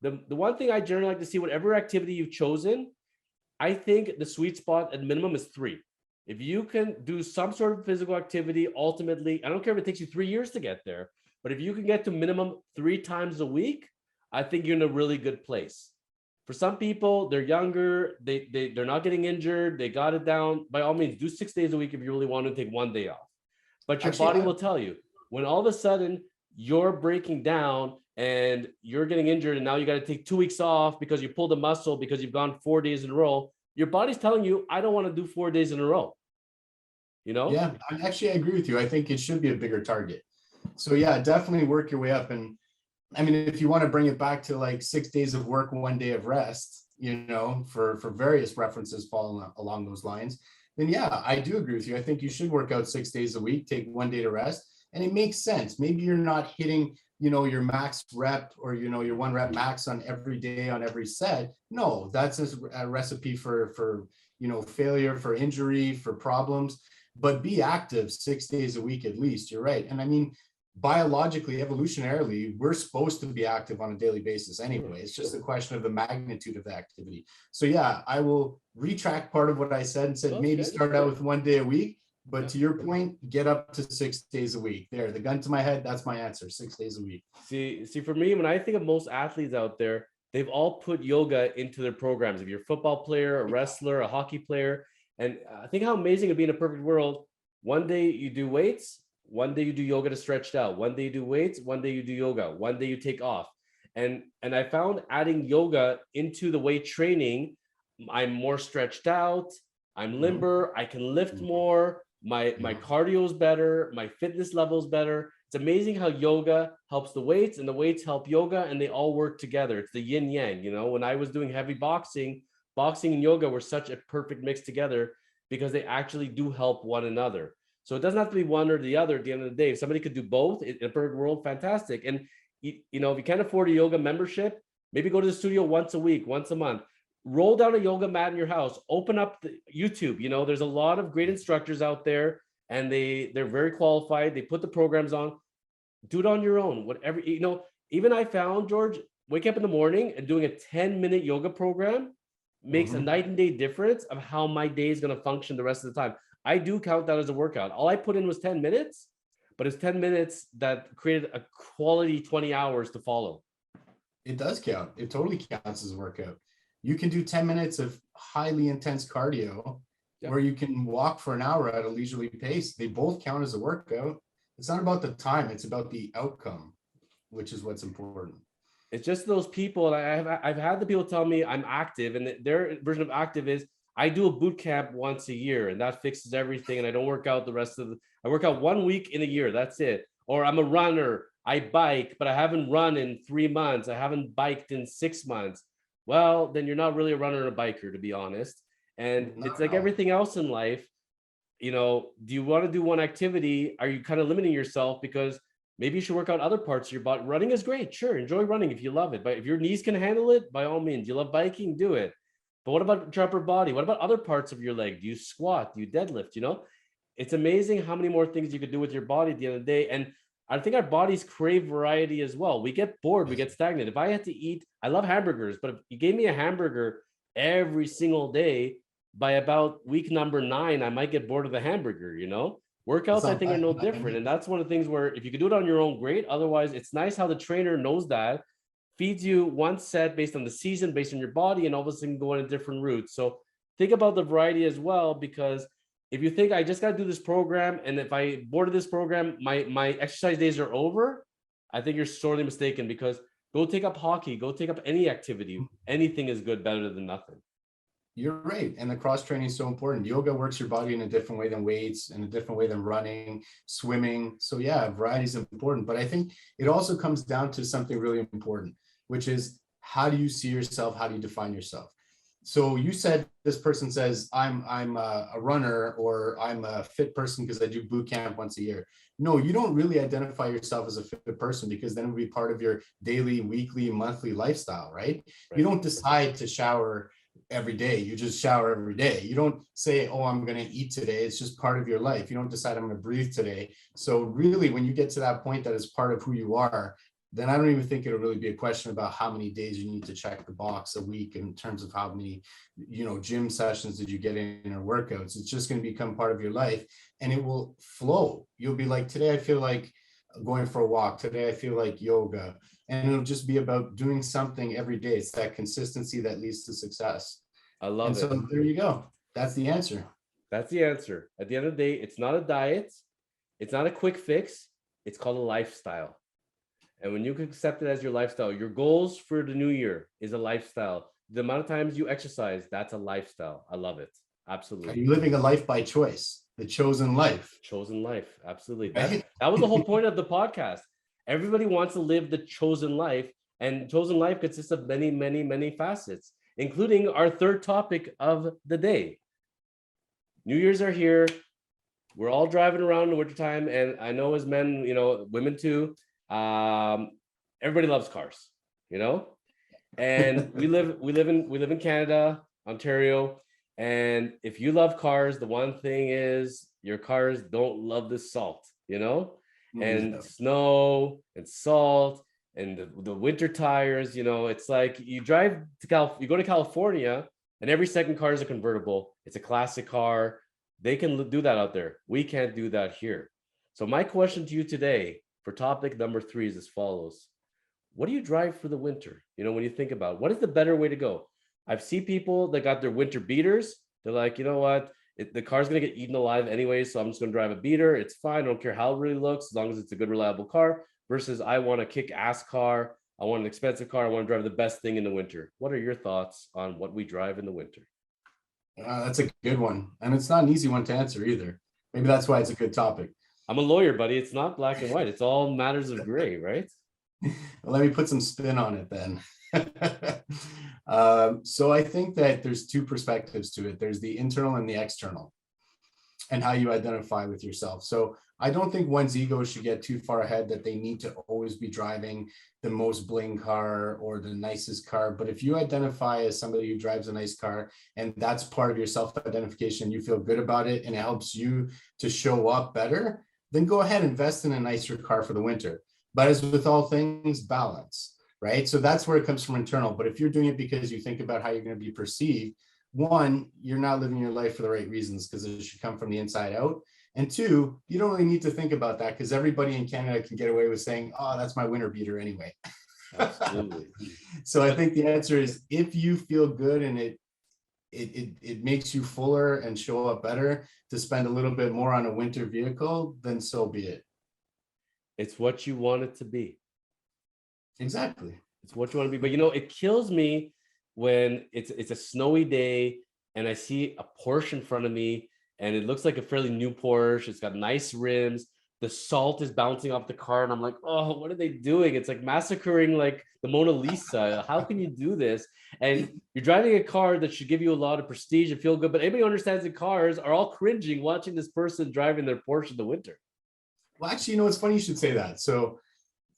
The one thing I generally like to see, whatever activity you've chosen, I think the sweet spot at minimum is 3. If you can do some sort of physical activity, ultimately, I don't care if it takes you 3 years to get there, but if you can get to minimum 3 times a week, I think you're in a really good place. For some people, they're younger, they're not getting injured, they got it down. By all means, do 6 days a week if you really want to take 1 day off. But your body will tell you, when all of a sudden you're breaking down and you're getting injured and now you got to take 2 weeks off because you pulled a muscle because you've gone 4 days in a row, your body's telling you, I don't want to do 4 days in a row. You know? Yeah, I agree with you. I think it should be a bigger target. So yeah, definitely work your way up. And I mean, if you want to bring it back to like 6 days of work, 1 day of rest, you know, for various references following along those lines, then yeah, I do agree with you. I think you should work out 6 days a week, take 1 day to rest. And it makes sense. Maybe you're not hitting, you know, your max rep or, you know, your 1 rep max on every day on every set. No, that's a recipe for, you know, failure, for injury, for problems. But be active 6 days a week at least. You're right. And I mean, biologically, evolutionarily, we're supposed to be active on a daily basis anyway. It's just a question of the magnitude of the activity. So yeah, I will retract part of what I said and said maybe start out with 1 day a week. But to your point, get up to 6 days a week. There, the gun to my head, that's my answer, 6 days a week. See, for me, when I think of most athletes out there, they've all put yoga into their programs. If you're a football player, a wrestler, a hockey player, and I think how amazing it'd be in a perfect world. 1 day you do weights, 1 day you do yoga to stretch out, 1 day you do weights, 1 day you do yoga, 1 day you take off. And I found adding yoga into the weight training, I'm more stretched out, I'm limber, I can lift more, my cardio is better, my fitness level is better. It's amazing how yoga helps the weights and the weights help yoga, and they all work together. It's the yin yang. You know, when I was doing heavy boxing and yoga were such a perfect mix together because they actually do help one another. So it doesn't have to be one or the other at the end of the day. If somebody could do both in a perfect world, fantastic. And, you know, if you can't afford a yoga membership, maybe go to the studio once a week, once a month, roll down a yoga mat in your house, open up the YouTube. You know, there's a lot of great instructors out there and they're very qualified. They put the programs on, do it on your own, whatever, you know. Even I found, George, wake up in the morning and doing a 10-minute yoga program makes a night and day difference of how my day is going to function the rest of the time. I do count that as a workout. All I put in was 10 minutes, but it's 10 minutes that created a quality 20 hours to follow. It does count. It totally counts as a workout. You can do 10 minutes of highly intense cardio where you can walk for an hour at a leisurely pace. They both count as a workout. It's not about the time, it's about the outcome, which is what's important. It's just those people. I've had the people tell me I'm active, and their version of active is I do a boot camp once a year and that fixes everything. And I don't work out the rest of I work out 1 week in a year. That's it. Or I'm a runner. I bike, but I haven't run in 3 months. I haven't biked in 6 months. Well, then you're not really a runner and a biker, to be honest. And it's Not at like all. everything else in life. Do you want to do one activity? Are you kind of limiting yourself because maybe you should work out other parts of your body? Running is great. Sure. Enjoy running if you love it. But if your knees can handle it, by all means. You love biking, do it. But what about your upper body? What about other parts of your leg? Do you squat? Do you deadlift? It's amazing how many more things you could do with your body at the end of the day. And I think our bodies crave variety as well. We get bored, we get stagnant. If I had to eat, I love hamburgers, but if you gave me a hamburger every single day, by about week number 9, I might get bored of the hamburger. Workouts, I think, are no different. And that's one of the things where if you could do it on your own, great. Otherwise, it's nice how the trainer knows that, feeds you one set based on the season, based on your body, and all of a sudden go on a different route. So think about the variety as well, because if you think I just got to do this program, and if I boarded this program, my exercise days are over, I think you're sorely mistaken, because go take up hockey, go take up any activity. Anything is good, better than nothing. You're right. And the cross training is so important. Yoga works your body in a different way than weights, in a different way than running, swimming. So yeah, variety is important. But I think it also comes down to something really important, which is, how do you see yourself? How do you define yourself? So you said this person says, I'm a runner, or I'm a fit person because I do boot camp once a year. No, you don't really identify yourself as a fit person, because then it would be part of your daily, weekly, monthly lifestyle, right? You don't decide to shower every day. You just shower every day. You don't say, oh, I'm going to eat today. It's just part of your life. You don't decide I'm going to breathe today. So really, when you get to that point that is part of who you are, then I don't even think it'll really be a question about how many days you need to check the box a week in terms of how many, gym sessions did you get in, or workouts. It's just going to become part of your life, and it will flow. You'll be like, today I feel like going for a walk. Today I feel like yoga. And it'll just be about doing something every day. It's that consistency that leads to success. I love And it. so there you go. That's the answer. That's the answer. At the end of the day, it's not a diet. It's not a quick fix. It's called a lifestyle. And when you can accept it as your lifestyle, your goals for the new year is a lifestyle. The amount of times you exercise, that's a lifestyle. I love it. Absolutely. Are you living a life by choice? The chosen life. Chosen life. Absolutely. Right? That was the whole point of the podcast. Everybody wants to live the chosen life, and chosen life consists of many, many, many facets, including our third topic of the day. New Year's are here. We're all driving around in the wintertime, and I know as men, women too, everybody loves cars, and we live in Canada, Ontario. And if you love cars, the one thing is your cars don't love the salt, and snow and salt and the winter tires. It's like you drive to you go to California, and every second car is a convertible. It's a classic car. They can do that out there. We can't do that here. So my question to you today for topic number 3 is as follows. What do you drive for the winter? When you think about what is the better way to go? I've seen people that got their winter beaters. They're like, you know what? The car's going to get eaten alive anyway, so I'm just going to drive a beater. It's fine. I don't care how it really looks, as long as it's a good, reliable car. Versus I want a kick-ass car. I want an expensive car. I want to drive the best thing in the winter. What are your thoughts on what we drive in the winter? That's a good one. And it's not an easy one to answer either. Maybe that's why it's a good topic. I'm a lawyer, buddy. It's not black and white. It's all matters of gray, right? Well, let me put some spin on it then. So I think that there's 2 perspectives to it. There's the internal and the external, and how you identify with yourself. So I don't think one's ego should get too far ahead that they need to always be driving the most bling car or the nicest car. But if you identify as somebody who drives a nice car, and that's part of your self-identification, you feel good about it, and it helps you to show up better, then go ahead, invest in a nicer car for the winter. But as with all things, balance, right? So that's where it comes from internal. But if you're doing it because you think about how you're going to be perceived, 1, you're not living your life for the right reasons, because it should come from the inside out. And 2, you don't really need to think about that, because everybody in Canada can get away with saying, oh, that's my winter beater anyway. Absolutely. So I think the answer is, if you feel good and it makes you fuller and show up better to spend a little bit more on a winter vehicle, then so be it. It's what you want it to be. Exactly. It's what you want to be. But it kills me when it's a snowy day and I see a Porsche in front of me, and it looks like a fairly new Porsche. It's got nice rims. The salt is bouncing off the car, and I'm like, oh, what are they doing? It's like massacring like the Mona Lisa. How can you do this? And you're driving a car that should give you a lot of prestige and feel good, but anybody who understands the cars are all cringing watching this person driving their Porsche in the winter. Well, actually, you know, it's funny you should say that. So,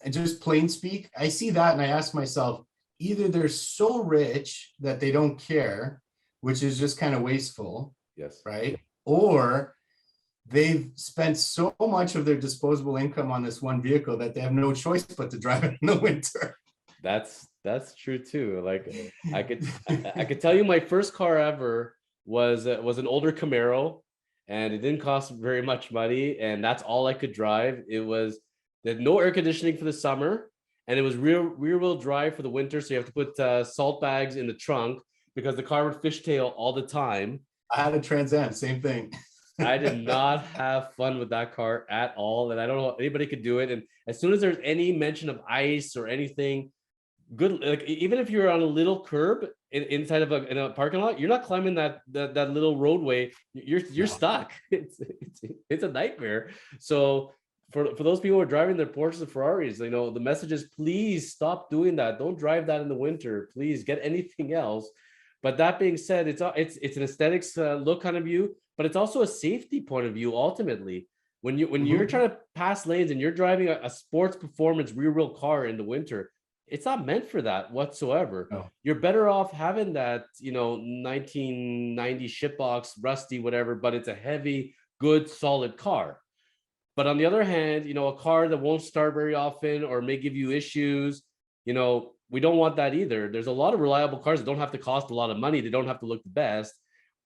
and just plain speak, I see that and I ask myself, either they're so rich that they don't care, which is just kind of wasteful, Yes. right? Or they've spent so much of their disposable income on this one vehicle that they have no choice but to drive it in the winter. That's true too. Like I could tell you my first car ever was an older Camaro, and it didn't cost very much money, and that's all I could drive. They had no air conditioning for the summer, and it was rear wheel drive for the winter. So you have to put salt bags in the trunk because the car would fishtail all the time. I had a Trans Am, same thing. I did not have fun with that car at all, and I don't know anybody could do it. And as soon as there's any mention of ice or anything, good, like even if you're on a little curb inside of in a parking lot, you're not climbing that little roadway. You're stuck. It's a nightmare. So for those people who are driving their Porsches and Ferraris, you know, the message is please stop doing that. Don't drive that in the winter. Please get anything else. But that being said, it's an aesthetics look kind of view, but it's also a safety point of view. Ultimately, when you're trying to pass lanes and you're driving a sports performance rear wheel car in the winter, it's not meant for that whatsoever. No. You're better off having that, you know, 1990 shitbox, rusty, whatever, but it's a heavy, good, solid car. But on the other hand, you know, a car that won't start very often or may give you issues, you know, we don't want that either. There's a lot of reliable cars that don't have to cost a lot of money. They don't have to look the best.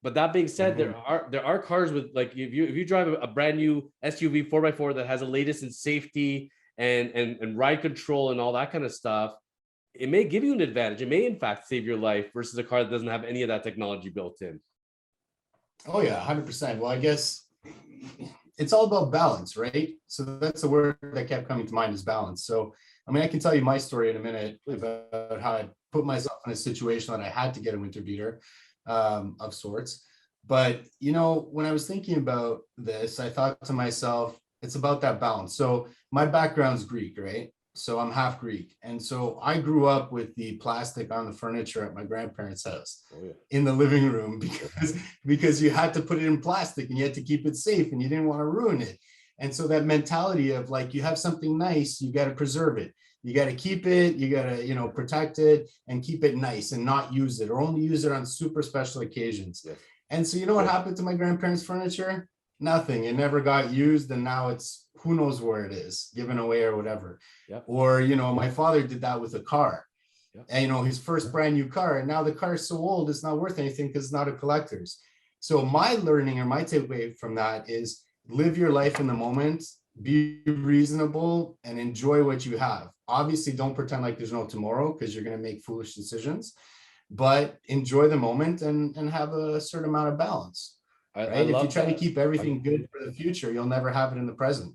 But that being said, there are cars with, like, if you drive a brand new SUV 4x4 that has the latest in safety and ride control and all that kind of stuff, it may give you an advantage. It may in fact save your life versus a car that doesn't have any of that technology built in. Oh yeah, 100%. Well, I guess it's all about balance, right? So that's the word that kept coming to mind, is balance. So, I mean, I can tell you my story in a minute about how I put myself in a situation that I had to get a winter beater of sorts. But, you know, when I was thinking about this, I thought to myself, it's about that balance. So my background's Greek, right? So I'm half Greek. And so I grew up with the plastic on the furniture at my grandparents' house in the living room because you had to put it in plastic and you had to keep it safe and you didn't want to ruin it. And so that mentality of like, you have something nice, you got to preserve it. You got to keep it, you got to, you know, protect it and keep it nice and not use it or only use it on super special occasions. Yeah. And so, you know what happened to my grandparents' furniture? Nothing. It never got used. And now it's who knows where it is, given away or whatever. Yep. Or, you know, my father did that with a car. Yep. And, you know, his first brand new car. And now the car is so old, it's not worth anything because it's not a collector's. So my learning or my takeaway from that is live your life in the moment, be reasonable and enjoy what you have. Obviously, don't pretend like there's no tomorrow because you're going to make foolish decisions, but enjoy the moment and have a certain amount of balance. Right? If you try to keep everything good for the future, you'll never have it in the present.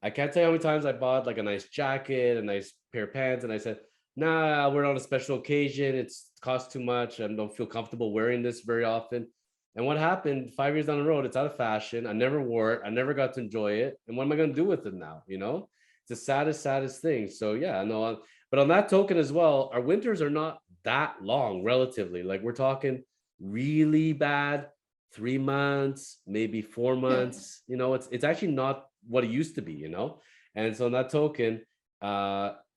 I can't tell you how many times I bought like a nice jacket, a nice pair of pants, and I said, nah, we're on a special occasion. It's cost too much. I don't feel comfortable wearing this very often. And what happened 5 years down the road, it's out of fashion. I never wore it. I never got to enjoy it. And what am I going to do with it now? You know, it's the saddest thing. So yeah, no, but on that token as well, our winters are not that long relatively. Like we're talking really bad 3 months, maybe 4 months. You know, it's actually not what it used to be, you know? And so on that token,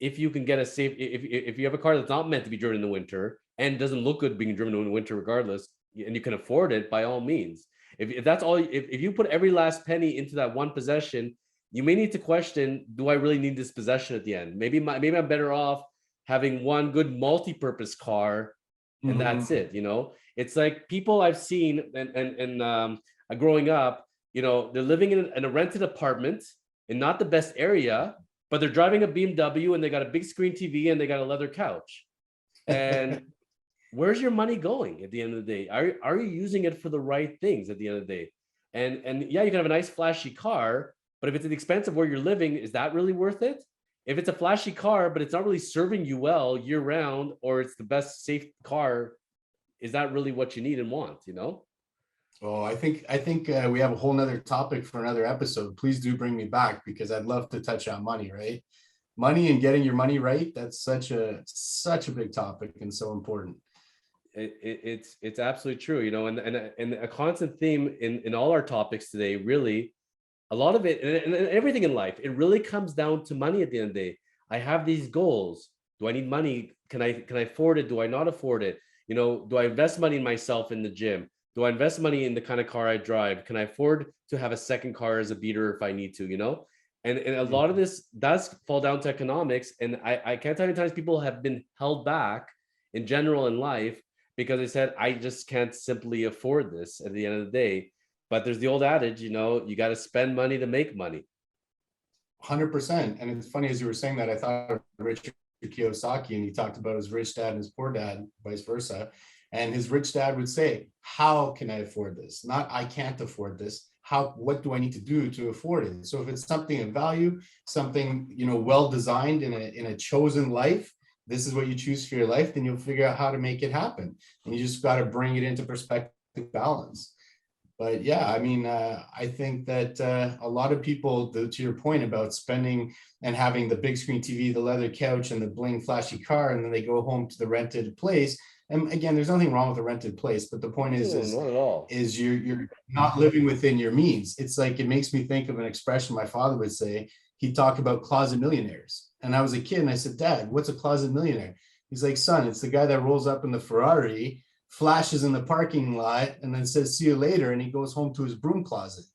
if you can get a safe, if you have a car that's not meant to be driven in the winter and doesn't look good being driven in the winter regardless, and you can afford it, by all means. If that's all, if you put every last penny into that one possession, you may need to question, do I really need this possession at the end? Maybe I'm better off having one good multi-purpose car and that's it, you know? It's like people I've seen and growing up, you know, they're living in a rented apartment in not the best area, but they're driving a BMW and they got a big screen TV and they got a leather couch. And where's your money going at the end of the day? Are you using it for the right things at the end of the day? And yeah, you can have a nice flashy car, but if it's at the expense of where you're living, is that really worth it? If it's a flashy car, but it's not really serving you well year round, or it's the best safe car, is that really what you need and want, you know? Oh, I think we have a whole nother topic for another episode. Please do bring me back because I'd love to touch on money, right? Money and getting your money right. That's such a big topic and so important. It's absolutely true, you know, and a constant theme in all our topics today, really, a lot of it, and everything in life, it really comes down to money at the end of the day. I have these goals. Do I need money? Can I afford it? Do I not afford it? You know, do I invest money in myself in the gym? Do I invest money in the kind of car I drive? Can I afford to have a second car as a beater if I need to, you know? And a lot of this does fall down to economics. And I can't tell you times people have been held back in general in life because they said, I just can't simply afford this at the end of the day. But there's the old adage, you know, you got to spend money to make money. 100%. And it's funny as you were saying that, I thought of Richard Kiyosaki, and he talked about his rich dad and his poor dad, vice versa. And his rich dad would say, how can I afford this? Not I can't afford this. What do I need to do to afford it? So if it's something of value, something, you know, well designed in a chosen life, this is what you choose for your life, then you'll figure out how to make it happen. And you just got to bring it into perspective, balance. But yeah, I mean, I think that a lot of people, to your point about spending and having the big screen TV, the leather couch, and the bling flashy car, and then they go home to the rented place. And again, there's nothing wrong with a rented place, but the point is, No, not at all. you're not living within your means. It's like, it makes me think of an expression my father would say. He'd talk about closet millionaires. And I was a kid and I said, Dad, what's a closet millionaire? He's like, son, it's the guy that rolls up in the Ferrari, flashes in the parking lot, and then says, see you later. And he goes home to his broom closet.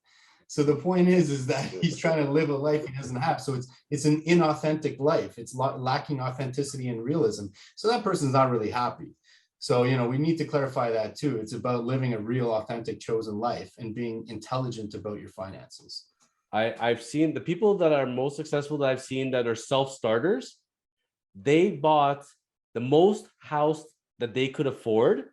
So the point is that he's trying to live a life he doesn't have. So it's an inauthentic life. It's lacking authenticity and realism. So that person's not really happy. So, you know, we need to clarify that too. It's about living a real, authentic, chosen life and being intelligent about your finances. I've seen the people that are most successful that I've seen that are self-starters, they bought the most house that they could afford.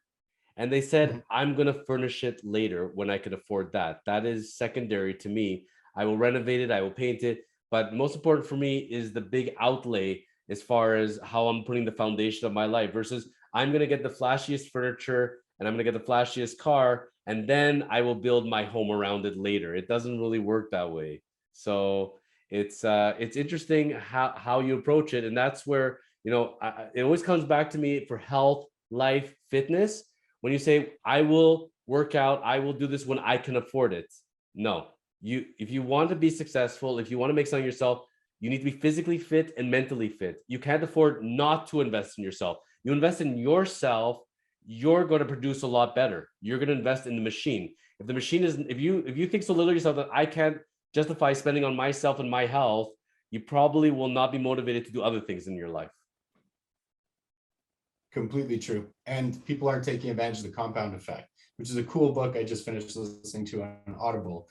And they said, I'm going to furnish it later when I can afford that. That is secondary to me. I will renovate it. I will paint it. But most important for me is the big outlay as far as how I'm putting the foundation of my life versus I'm going to get the flashiest furniture and I'm going to get the flashiest car. And then I will build my home around it later. It doesn't really work that way. So it's interesting how you approach it. And that's where, you know, it always comes back to me for health, life, fitness. When you say, I will work out, I will do this when I can afford it. No, if you want to be successful, if you want to make something yourself, you need to be physically fit and mentally fit. You can't afford not to invest in yourself. You invest in yourself, you're going to produce a lot better. You're going to invest in the machine. If the machine is, if you think so little of yourself that I can't justify spending on myself and my health, you probably will not be motivated to do other things in your life. Completely true. And people are taking advantage of the compound effect, which is a cool book I just finished listening to on Audible.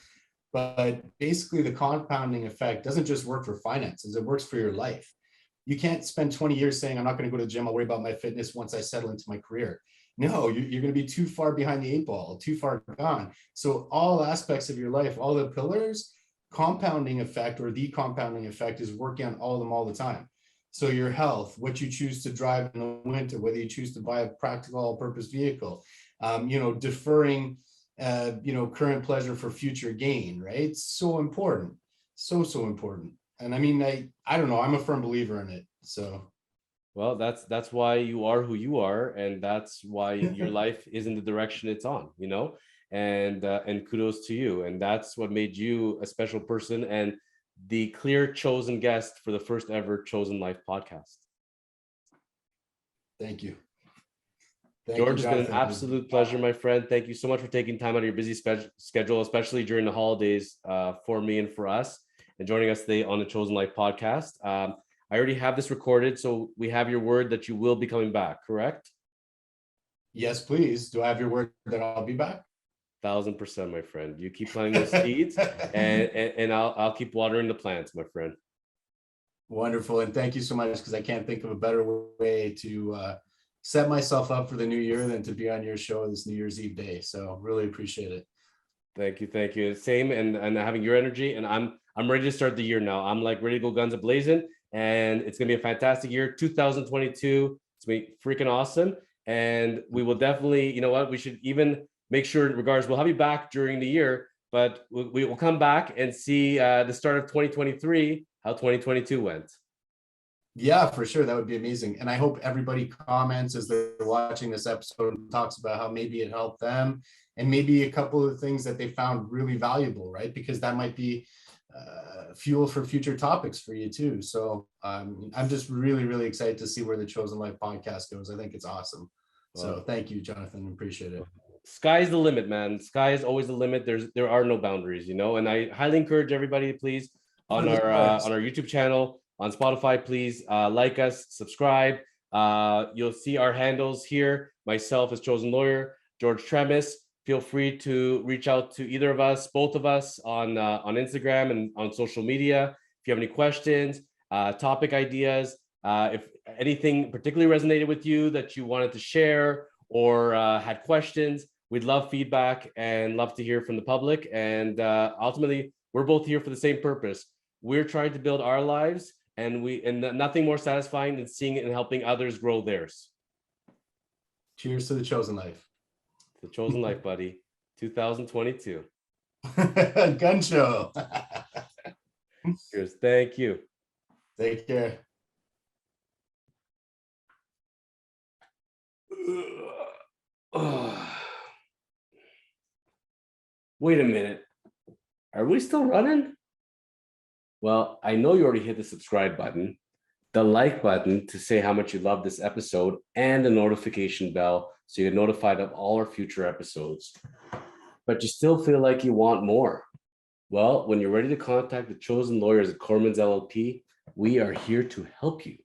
But basically, the compounding effect doesn't just work for finances, it works for your life. You can't spend 20 years saying, I'm not going to go to the gym, I'll worry about my fitness once I settle into my career. No, you're going to be too far behind the eight ball, too far gone. So all aspects of your life, all the pillars, compounding effect or the compounding effect is working on all of them all the time. So your health, what you choose to drive in the winter, whether you choose to buy a practical all-purpose vehicle, deferring, current pleasure for future gain, right? It's so important, so important. And I mean, I don't know, I'm a firm believer in it. So, well, that's why you are who you are, and that's why your life is in the direction it's on, you know. And kudos to you, and that's what made you a special person and the clear chosen guest for the first ever Chosen Life podcast. Thank you. George, it's been an absolute pleasure, my friend. Thank you so much for taking time out of your busy schedule, especially during the holidays, for me and for us, and joining us today on the Chosen Life podcast. I already have this recorded, so we have your word that you will be coming back, correct? Yes, please. Do I have your word that I'll be back? 1000%, my friend. You keep planting those seeds, and I'll keep watering the plants, my friend. Wonderful, and thank you so much, because I can't think of a better way to set myself up for the new year than to be on your show this New Year's Eve day. So really appreciate it. Thank you. Same, and having your energy, and I'm ready to start the year now. I'm like ready to go guns a-blazing, and it's gonna be a fantastic year. 2022. It's gonna be freaking awesome. And we will definitely, you know what, we should even make sure, regardless, we'll have you back during the year, but we will come back and see the start of 2023, how 2022 went. Yeah, for sure. That would be amazing. And I hope everybody comments as they're watching this episode and talks about how maybe it helped them and maybe a couple of things that they found really valuable, right? Because that might be fuel for future topics for you too. So I'm just really, really excited to see where the Chosen Life podcast goes. I think it's awesome. So thank you, Jonathan. Appreciate it. Sky's the limit, man. Sky is always the limit. There are no boundaries, you know. And I highly encourage everybody, please, on our YouTube channel, on Spotify, please like us, subscribe. You'll see our handles here. Myself as Chosen Lawyer, George Tremis. Feel free to reach out to either of us, both of us, on Instagram and on social media. If you have any questions, topic ideas, if anything particularly resonated with you that you wanted to share or had questions, we'd love feedback and love to hear from the public. And ultimately, we're both here for the same purpose. We're trying to build our lives, and nothing more satisfying than seeing it and helping others grow theirs. Cheers to the Chosen Life. The Chosen Life, buddy. 2022. Gun show. Cheers. Thank you. Take care. Wait a minute. Are we still running? Well, I know you already hit the subscribe button, the like button to say how much you love this episode, and the notification bell so you get notified of all our future episodes. But you still feel like you want more. Well, when you're ready to contact the Chosen Lawyers at Kormans LLP, we are here to help you.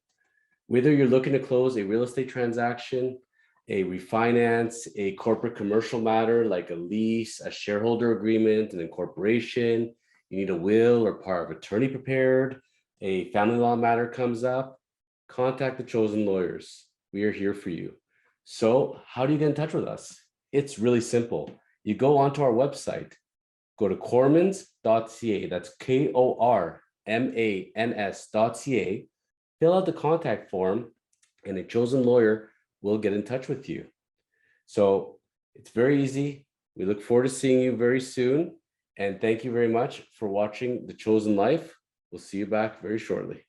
Whether you're looking to close a real estate transaction, a refinance, a corporate commercial matter like a lease, a shareholder agreement, an incorporation, you need a will or power of attorney prepared, a family law matter comes up, contact the Chosen Lawyers. We are here for you. So how do you get in touch with us? It's really simple. You go onto our website, go to kormans.ca, that's KORMANS.ca, fill out the contact form, and a Chosen Lawyer will get in touch with you. So it's very easy. We look forward to seeing you very soon. And thank you very much for watching The Chosen Life. We'll see you back very shortly.